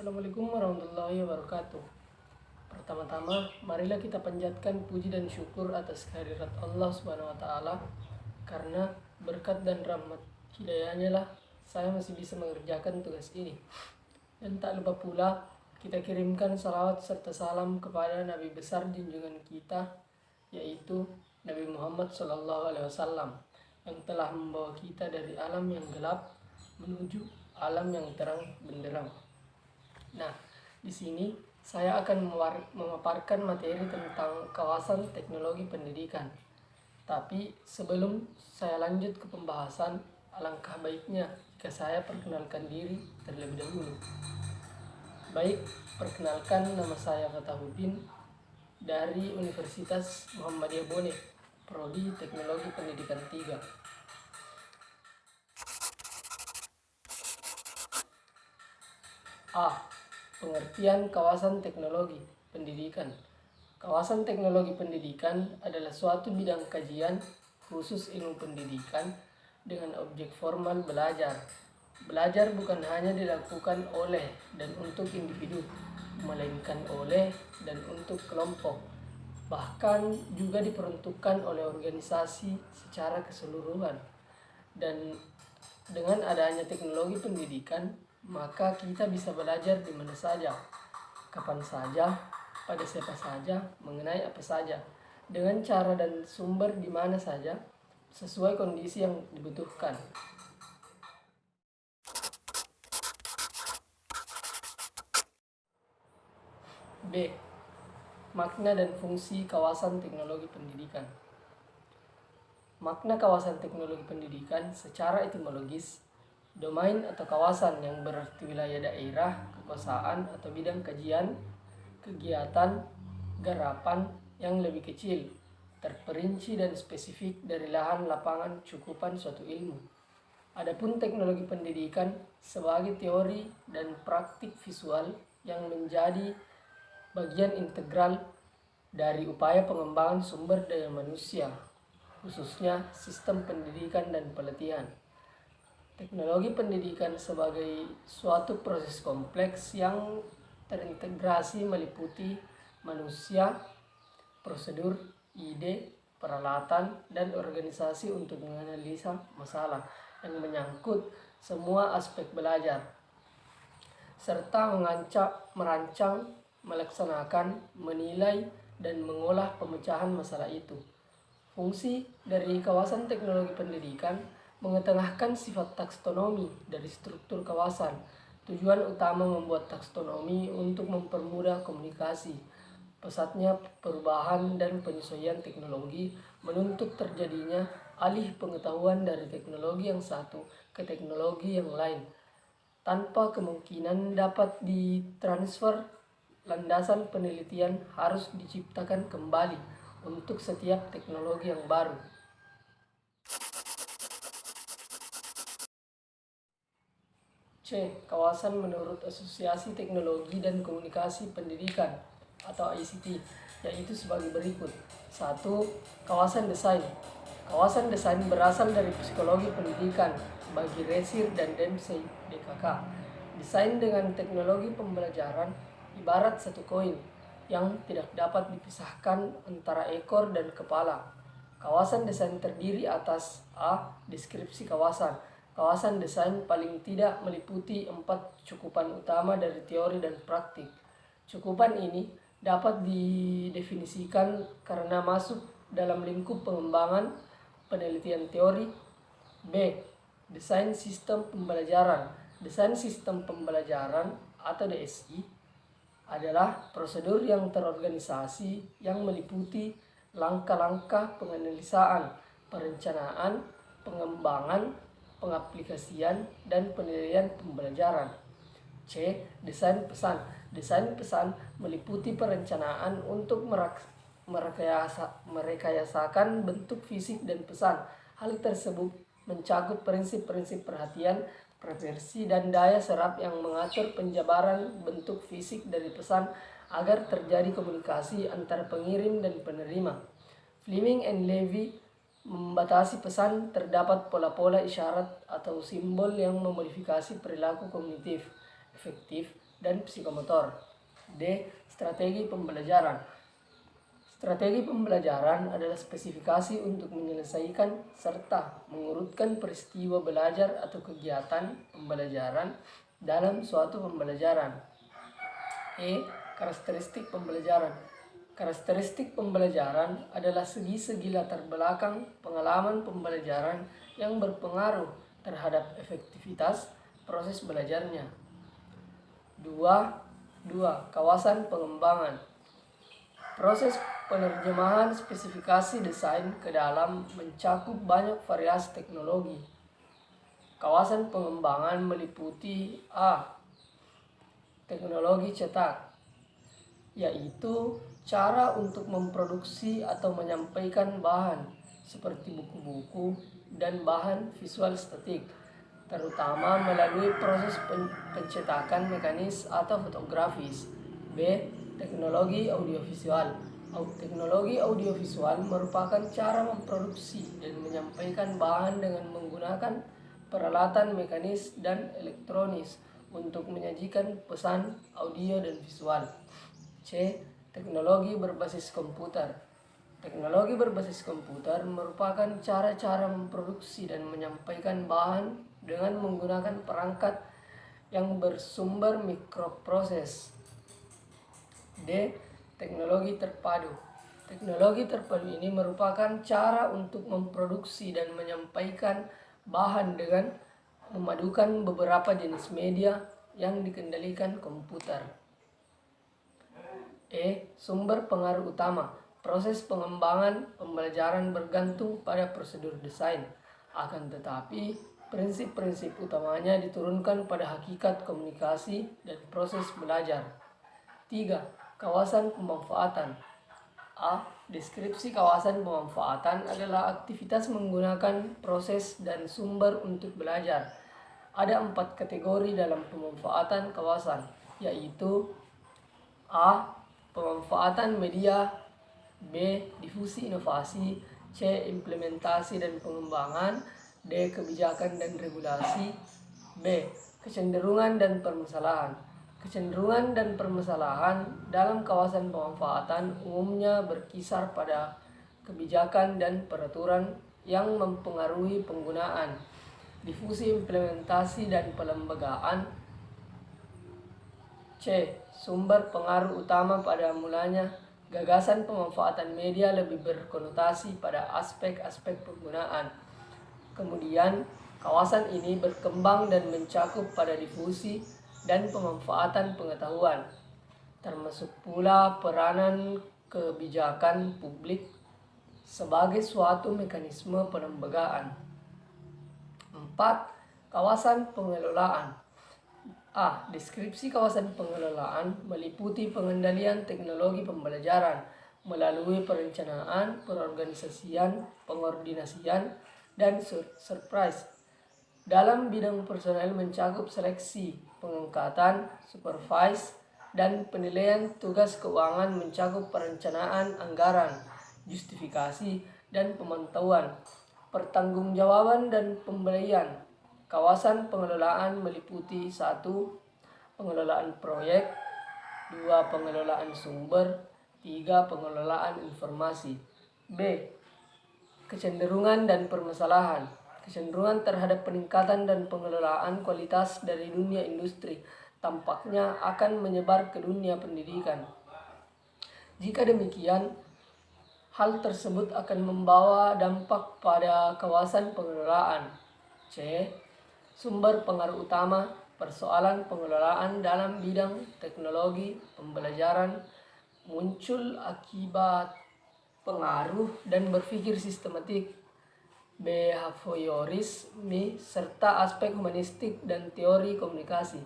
Assalamualaikum warahmatullahi wabarakatuh. Pertama-tama, marilah kita panjatkan puji dan syukur atas kehadirat Allah Subhanahu wa taala, karena berkat dan rahmat hidayahnya lah saya masih bisa mengerjakan tugas ini. Dan tak lupa pula kita kirimkan salawat serta salam kepada Nabi besar junjungan kita, yaitu Nabi Muhammad SAW, yang telah membawa kita dari alam yang gelap menuju alam yang terang benderang. Nah, di sini saya akan memaparkan materi tentang kawasan teknologi pendidikan. Tapi sebelum saya lanjut ke pembahasan, alangkah baiknya jika saya perkenalkan diri terlebih dahulu. Baik, perkenalkan, nama saya Fatahudin dari Universitas Muhammadiyah Bone, Prodi Teknologi Pendidikan 3. A. Pengertian kawasan teknologi pendidikan. Kawasan teknologi pendidikan adalah suatu bidang kajian khusus ilmu pendidikan dengan objek formal belajar. Belajar bukan hanya dilakukan oleh dan untuk individu, melainkan oleh dan untuk kelompok. Bahkan juga diperuntukkan oleh organisasi secara keseluruhan. Dan dengan adanya teknologi pendidikan, maka kita bisa belajar di mana saja, kapan saja, pada siapa saja, mengenai apa saja, dengan cara dan sumber di mana saja, sesuai kondisi yang dibutuhkan. B. Makna dan fungsi kawasan teknologi pendidikan. Makna kawasan teknologi pendidikan secara etimologis, domain atau kawasan yang berarti wilayah daerah, kekuasaan atau bidang kajian, kegiatan, garapan yang lebih kecil, terperinci dan spesifik dari lahan lapangan cukupan suatu ilmu. Adapun teknologi pendidikan sebagai teori dan praktik visual yang menjadi bagian integral dari upaya pengembangan sumber daya manusia, khususnya sistem pendidikan dan pelatihan. Teknologi pendidikan sebagai suatu proses kompleks yang terintegrasi meliputi manusia, prosedur, ide, peralatan, dan organisasi untuk menganalisa masalah yang menyangkut semua aspek belajar, serta merancang, melaksanakan, menilai, dan mengolah pemecahan masalah itu. Fungsi dari kawasan teknologi pendidikan mengetengahkan sifat taksonomi dari struktur kawasan. Tujuan utama membuat taksonomi untuk mempermudah komunikasi. Pesatnya perubahan dan penyesuaian teknologi menuntut terjadinya alih pengetahuan dari teknologi yang satu ke teknologi yang lain. Tanpa kemungkinan dapat ditransfer, landasan penelitian harus diciptakan kembali untuk setiap teknologi yang baru. C. Kawasan menurut Asosiasi Teknologi dan Komunikasi Pendidikan atau ICT, yaitu sebagai berikut. 1. Kawasan desain. Kawasan desain berasal dari psikologi pendidikan bagi Resir dan Dempsey, DKK. Desain dengan teknologi pembelajaran ibarat satu koin yang tidak dapat dipisahkan antara ekor dan kepala. Kawasan desain terdiri atas A. Deskripsi kawasan. Kawasan desain paling tidak meliputi 4 cukupan utama dari teori dan praktik. Cukupan ini dapat didefinisikan karena masuk dalam lingkup pengembangan penelitian teori. B. Desain sistem pembelajaran. Desain sistem pembelajaran atau DSI adalah prosedur yang terorganisasi yang meliputi langkah-langkah penganalisaan, perencanaan, pengembangan, pengaplikasian, dan penilaian pembelajaran. C. Desain pesan. Desain pesan meliputi perencanaan untuk merekayasakan bentuk fisik dan pesan. Hal tersebut mencakup prinsip-prinsip perhatian, preferensi, dan daya serap yang mengatur penjabaran bentuk fisik dari pesan agar terjadi komunikasi antara pengirim dan penerima. Fleming and Levy membatasi pesan terdapat pola-pola isyarat atau simbol yang memodifikasi perilaku kognitif, efektif, dan psikomotor. D. Strategi pembelajaran. Strategi pembelajaran adalah spesifikasi untuk menyelesaikan serta mengurutkan peristiwa belajar atau kegiatan pembelajaran dalam suatu pembelajaran. E. Karakteristik pembelajaran. Karakteristik pembelajaran adalah segi-segi latar belakang pengalaman pembelajaran yang berpengaruh terhadap efektivitas proses belajarnya. 2. Kawasan pengembangan. Proses penerjemahan spesifikasi desain ke dalam mencakup banyak variasi teknologi. Kawasan pengembangan meliputi A. Teknologi cetak, yaitu cara untuk memproduksi atau menyampaikan bahan seperti buku-buku dan bahan visual statik, terutama melalui proses pencetakan mekanis atau fotografis. B. Teknologi audiovisual. Teknologi audiovisual merupakan cara memproduksi dan menyampaikan bahan dengan menggunakan peralatan mekanis dan elektronis untuk menyajikan pesan audio dan visual. C. Teknologi berbasis komputer. Teknologi berbasis komputer merupakan cara-cara memproduksi dan menyampaikan bahan dengan menggunakan perangkat yang bersumber mikroproses. D. Teknologi terpadu. Teknologi terpadu ini merupakan cara untuk memproduksi dan menyampaikan bahan dengan memadukan beberapa jenis media yang dikendalikan komputer. E. Sumber pengaruh utama. Proses pengembangan pembelajaran bergantung pada prosedur desain. Akan tetapi, prinsip-prinsip utamanya diturunkan pada hakikat komunikasi dan proses belajar. 3. Kawasan pemanfaatan. A. Deskripsi kawasan pemanfaatan adalah aktivitas menggunakan proses dan sumber untuk belajar. Ada 4 kategori dalam pemanfaatan kawasan, yaitu A. Pemanfaatan media, B. Difusi inovasi, C. Implementasi dan pengembangan, D. Kebijakan dan regulasi, B. Kecenderungan dan permasalahan. Kecenderungan dan permasalahan dalam kawasan pemanfaatan umumnya berkisar pada kebijakan dan peraturan yang mempengaruhi penggunaan. Difusi, implementasi, dan pelembagaan. C. Sumber pengaruh utama pada mulanya gagasan pemanfaatan media lebih berkonotasi pada aspek-aspek penggunaan. Kemudian, kawasan ini berkembang dan mencakup pada difusi dan pemanfaatan pengetahuan, termasuk pula peranan kebijakan publik sebagai suatu mekanisme pelembagaan. 4. Kawasan pengelolaan. A. Deskripsi kawasan pengelolaan meliputi pengendalian teknologi pembelajaran melalui perencanaan, perorganisasian, pengordinasian, dan surprise. Dalam bidang personel mencakup seleksi, pengangkatan, supervise, dan penilaian. Tugas keuangan mencakup perencanaan anggaran, justifikasi, dan pemantauan, pertanggungjawaban dan pembelian. Kawasan pengelolaan meliputi 1. Pengelolaan proyek, 2. Pengelolaan sumber, 3. Pengelolaan informasi. B. Kecenderungan dan permasalahan. Kecenderungan terhadap peningkatan dan pengelolaan kualitas dari dunia industri tampaknya akan menyebar ke dunia pendidikan. Jika demikian, hal tersebut akan membawa dampak pada kawasan pengelolaan. C. Sumber pengaruh utama. Persoalan pengelolaan dalam bidang teknologi pembelajaran muncul akibat pengaruh dan berpikir sistematik, behaviorisme, serta aspek humanistik dan teori komunikasi,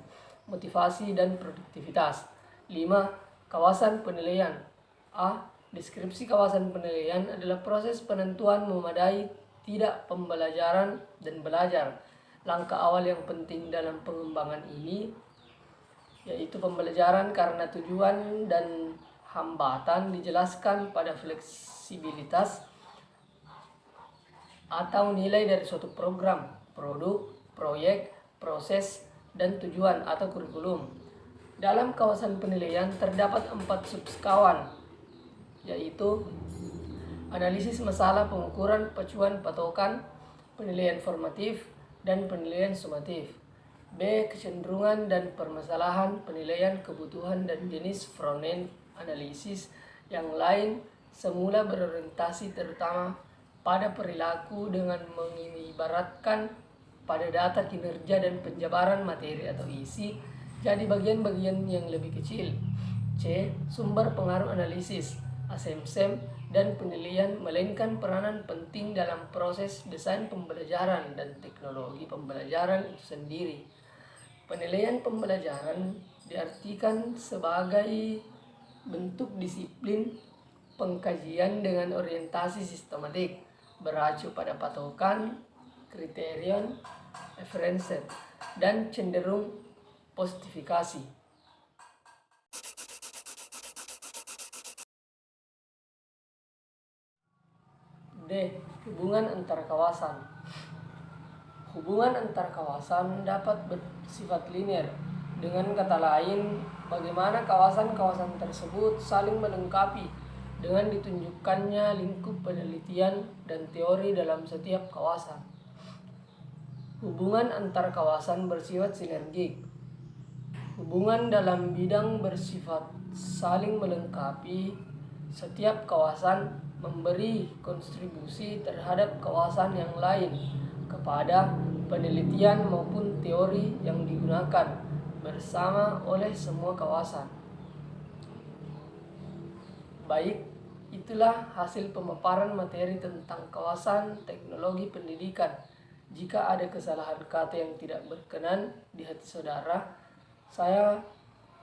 motivasi, dan produktivitas. 5. Kawasan penilaian. A. Deskripsi kawasan penilaian adalah proses penentuan memadai tidak pembelajaran dan belajar. Langkah awal yang penting dalam pengembangan ini yaitu pembelajaran karena tujuan dan hambatan dijelaskan pada fleksibilitas atau nilai dari suatu program, produk, proyek, proses, dan tujuan atau kurikulum. Dalam kawasan penilaian terdapat 4 subkawan, yaitu analisis masalah, pengukuran, pacuan, patokan, penilaian formatif, dan penilaian sumatif. B. Kecenderungan dan permasalahan, penilaian kebutuhan dan jenis front-end analisis yang lain semula berorientasi terutama pada perilaku dengan mengibaratkan pada data kinerja dan penjabaran materi atau isi jadi bagian-bagian yang lebih kecil. C. Sumber pengaruh analisis, asesmen dan penilaian melainkan peranan penting dalam proses desain pembelajaran dan teknologi pembelajaran itu sendiri. Penilaian pembelajaran diartikan sebagai bentuk disiplin pengkajian dengan orientasi sistematik, beracu pada patokan, kriterion, referensi, dan cenderung postifikasi. D. Hubungan antar kawasan. Hubungan antar kawasan dapat bersifat linear. Dengan kata lain, bagaimana kawasan-kawasan tersebut saling melengkapi dengan ditunjukkannya lingkup penelitian dan teori dalam setiap kawasan. Hubungan antar kawasan bersifat sinergik. Hubungan dalam bidang bersifat saling melengkapi. Setiap kawasan memberi kontribusi terhadap kawasan yang lain kepada penelitian maupun teori yang digunakan bersama oleh semua kawasan. Baik, itulah hasil pemaparan materi tentang kawasan teknologi pendidikan. Jika ada kesalahan kata yang tidak berkenan di hati saudara, saya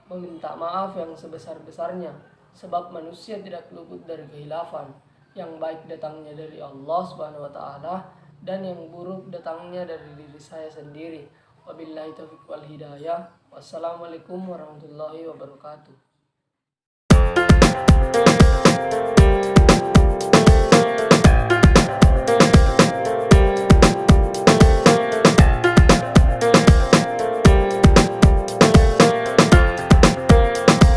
meminta maaf yang sebesar-besarnya, sebab manusia tidak luput dari khilafan. Yang baik datangnya dari Allah Subhanahu wa taala dan yang buruk datangnya dari diri saya sendiri. Wabillahi taufiq wal hidayah. Wassalamualaikum warahmatullahi wabarakatuh.